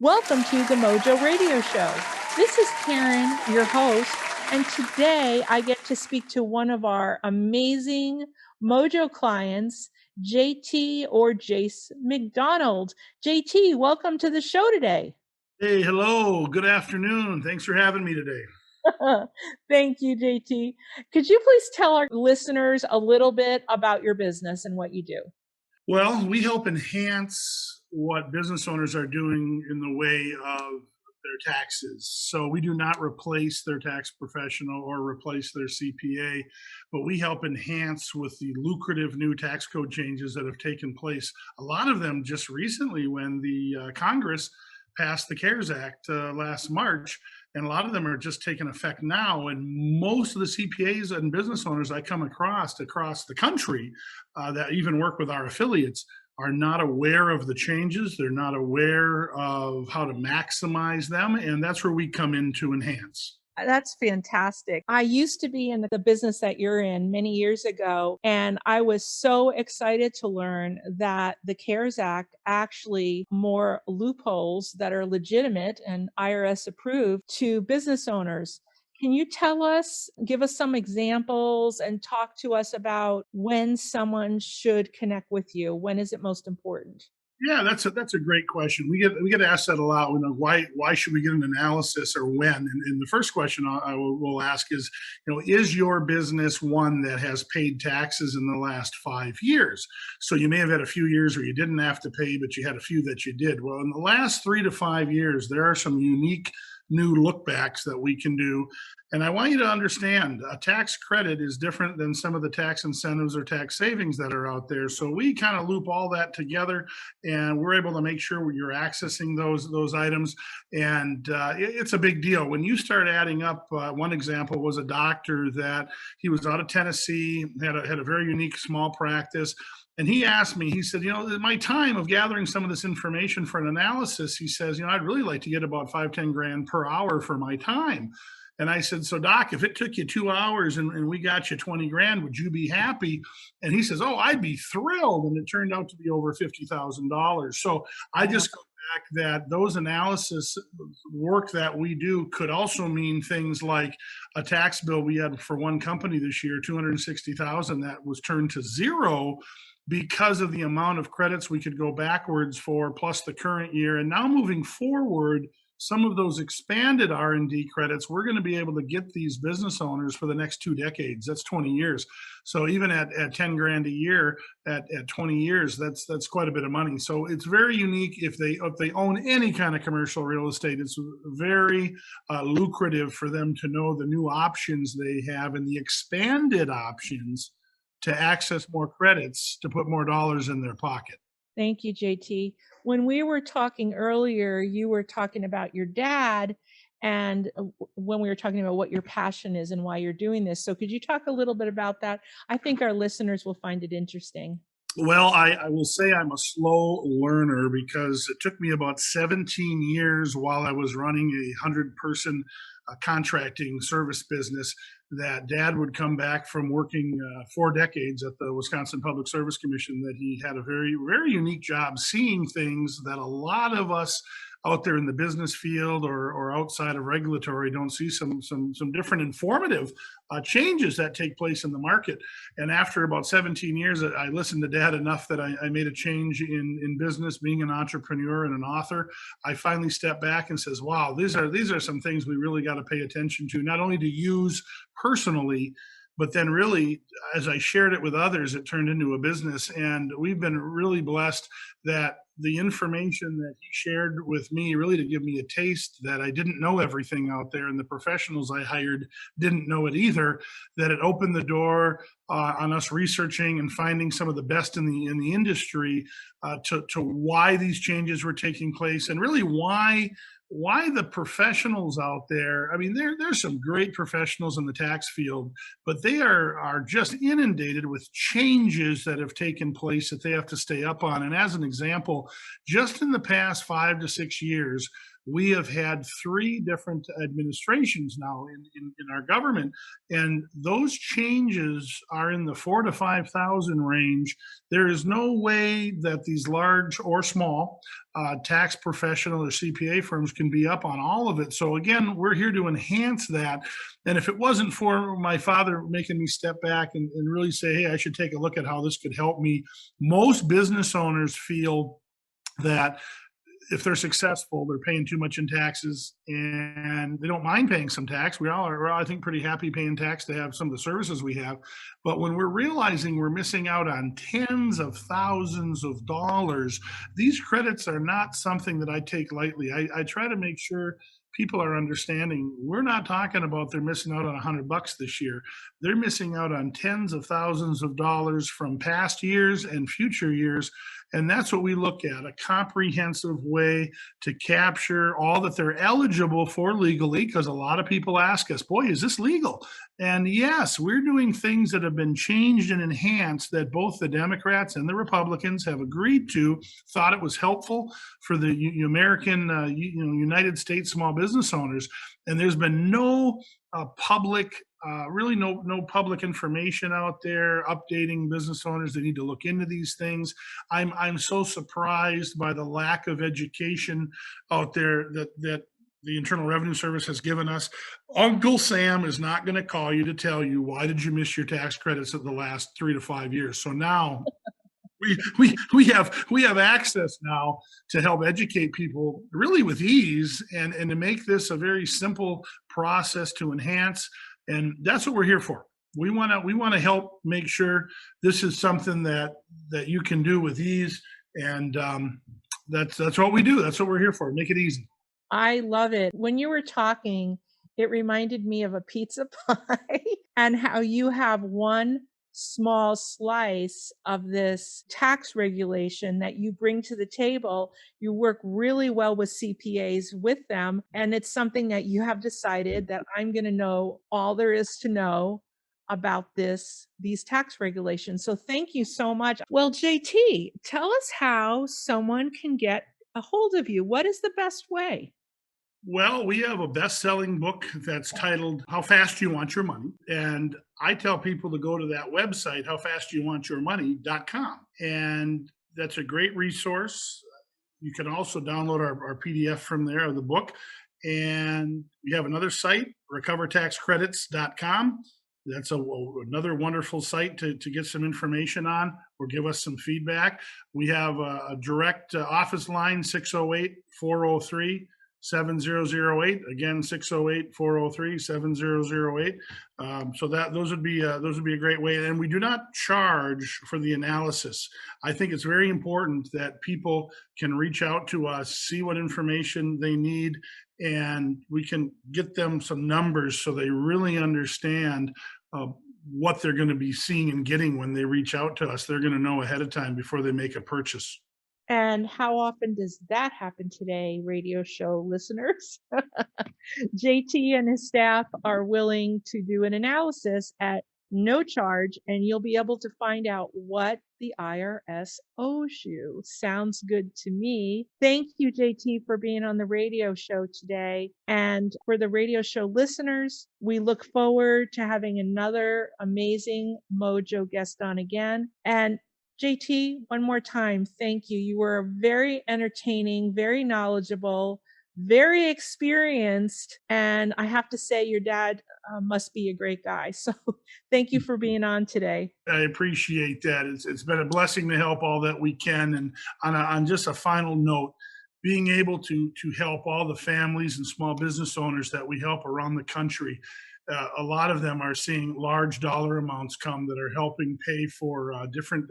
Welcome to the Mojo Radio Show. This is Karen, your host, and today I get to speak to one of our amazing Mojo clients, JT or Jace McDonald. JT, welcome to the show today. Hey, hello. Good afternoon. Thanks for having me today. Thank you, JT. Could you please tell our listeners a little bit about your business and what you do? Well, we help enhance what business owners are doing in the way of their taxes. So we do not replace their tax professional or replace their CPA, but we help enhance with the lucrative new tax code changes that have taken place. A lot of them just recently when the Congress passed the CARES Act last March, and a lot of them are just taking effect now. And most of the CPAs and business owners I come across the country that even work with our affiliates are not aware of the changes. They're not aware of how to maximize them, and that's where we come in to enhance. That's fantastic. I used to be in the business that you're in many years ago, and I was so excited to learn that the CARES Act actually more loopholes that are legitimate and IRS approved to business owners. Can you give us some examples and talk to us about when someone should connect with you? When is it most important? Yeah, that's a great question. We get asked that a lot. You know, why should we get an analysis or when? And the first question will ask is, is your business one that has paid taxes in the last 5 years? So you may have had a few years where you didn't have to pay, but you had a few that you did. Well, in the last 3 to 5 years, there are some unique new look backs that we can do. And I want you to understand a tax credit is different than some of the tax incentives or tax savings that are out there. So we kind of loop all that together and we're able to make sure you're accessing those items. And it's a big deal. When you start adding up, one example was a doctor that he was out of Tennessee, had a very unique small practice. And he asked me, he said, my time of gathering some of this information for an analysis, he says, I'd really like to get about 5-10 grand per hour for my time. And I said, so doc, if it took you 2 hours and we got you 20 grand, would you be happy? And he says, oh, I'd be thrilled. And it turned out to be over $50,000. So I just go back that those analysis work that we do could also mean things like a tax bill we had for one company this year, 260,000, that was turned to zero because of the amount of credits we could go backwards for, plus the current year. And now moving forward, some of those expanded R&D credits, we're going to be able to get these business owners for the next 2 decades. That's 20 years. So even at 10 grand a year, at 20 years, that's quite a bit of money. So it's very unique. If they own any kind of commercial real estate, it's very lucrative for them to know the new options they have and the expanded options to access more credits to put more dollars in their pocket. Thank you, JT. When we were talking earlier, you were talking about your dad and when we were talking about what your passion is and why you're doing this. So could you talk a little bit about that? I think our listeners will find it interesting. Well, I will say I'm a slow learner because it took me about 17 years while I was running a 100-person contracting service business that dad would come back from working 4 decades at the Wisconsin Public Service Commission, that he had a very, very unique job seeing things that a lot of us out there in the business field or outside of regulatory don't see. Some different informative changes that take place in the market. And after about 17 years, I listened to dad enough that I made a change in business, being an entrepreneur and an author. I finally stepped back and says, wow, these are some things we really got to pay attention to, not only to use personally, but then really, as I shared it with others, it turned into a business. And we've been really blessed that the information that he shared with me, really to give me a taste that I didn't know everything out there, and the professionals I hired didn't know it either, that it opened the door on us researching and finding some of the best in the industry to why these changes were taking place, and really why the professionals out there. I mean, there's some great professionals in the tax field, but they are just inundated with changes that have taken place that they have to stay up on. And as an example, just in the past 5 to 6 years, we have had three different administrations now in our government, and those changes are in the 4 to 5 thousand range. There is no way that these large or small tax professional or CPA firms can be up on all of it. So again, we're here to enhance that. And if it wasn't for my father making me step back and really say, hey, I should take a look at how this could help me, most business owners feel that if they're successful, they're paying too much in taxes and they don't mind paying some tax. We all are, we're all, I think, pretty happy paying tax to have some of the services we have. But when we're realizing we're missing out on tens of thousands of dollars, these credits are not something that I take lightly. I try to make sure people are understanding we're not talking about they're missing out on $100 this year. They're missing out on tens of thousands of dollars from past years and future years. And that's what we look at, a comprehensive way to capture all that they're eligible for legally, because a lot of people ask us, boy, is this legal? And yes, we're doing things that have been changed and enhanced that both the Democrats and the Republicans have agreed to, thought it was helpful for the American, United States small business owners. And there's been no public really no public information out there updating business owners. They need to look into these things. I'm so surprised by the lack of education out there that the Internal Revenue Service has given us. Uncle Sam is not going to call you to tell you why did you miss your tax credits of the last 3 to 5 years. So now we have access now to help educate people really with ease and to make this a very simple process to enhance. And that's what we're here for. We want to help make sure this is something that you can do with ease, and that's what we do. That's what we're here for. Make it easy. I love it. When you were talking, it reminded me of a pizza pie and how you have one small slice of this tax regulation that you bring to the table. You work really well with CPAs with them, and it's something that you have decided that I'm going to know all there is to know about these tax regulations. So thank you so much. Well, JT, tell us how someone can get a hold of you. What is the best way? Well, we have a best-selling book that's titled How Fast You Want Your Money. And I tell people to go to that website, howfastyouvantyourmoney.com. And that's a great resource. You can also download our PDF from there of the book. And we have another site, recovertaxcredits.com. That's another wonderful site to get some information on or give us some feedback. We have a direct office line, 608 403 7008. Again, 608-403-7008. So those would be a great way. And we do not charge for the analysis. I think it's very important that people can reach out to us, see what information they need, and we can get them some numbers so they really understand what they're going to be seeing and getting when they reach out to us. They're going to know ahead of time before they make a purchase. And how often does that happen today, radio show listeners? JT and his staff are willing to do an analysis at no charge, and you'll be able to find out what the IRS owes you. Sounds good to me. Thank you, JT, for being on the radio show today. And for the radio show listeners, we look forward to having another amazing Mojo guest on again. And JT, one more time, thank you. You were very entertaining, very knowledgeable, very experienced, and I have to say your dad must be a great guy. So thank you for being on today. I appreciate that. It's been a blessing to help all that we can. And on just a final note, being able to help all the families and small business owners that we help around the country. A lot of them are seeing large dollar amounts come that are helping pay for different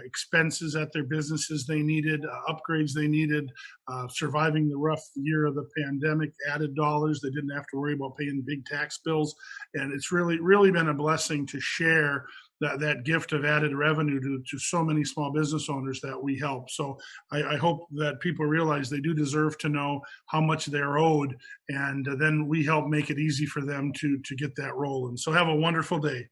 expenses at their businesses they needed, upgrades they needed, surviving the rough year of the pandemic, added dollars. They didn't have to worry about paying big tax bills. And it's really been a blessing to share that gift of added revenue to so many small business owners that we help. So I hope that people realize they do deserve to know how much they're owed, and then we help make it easy for them to get that rolling. So have a wonderful day.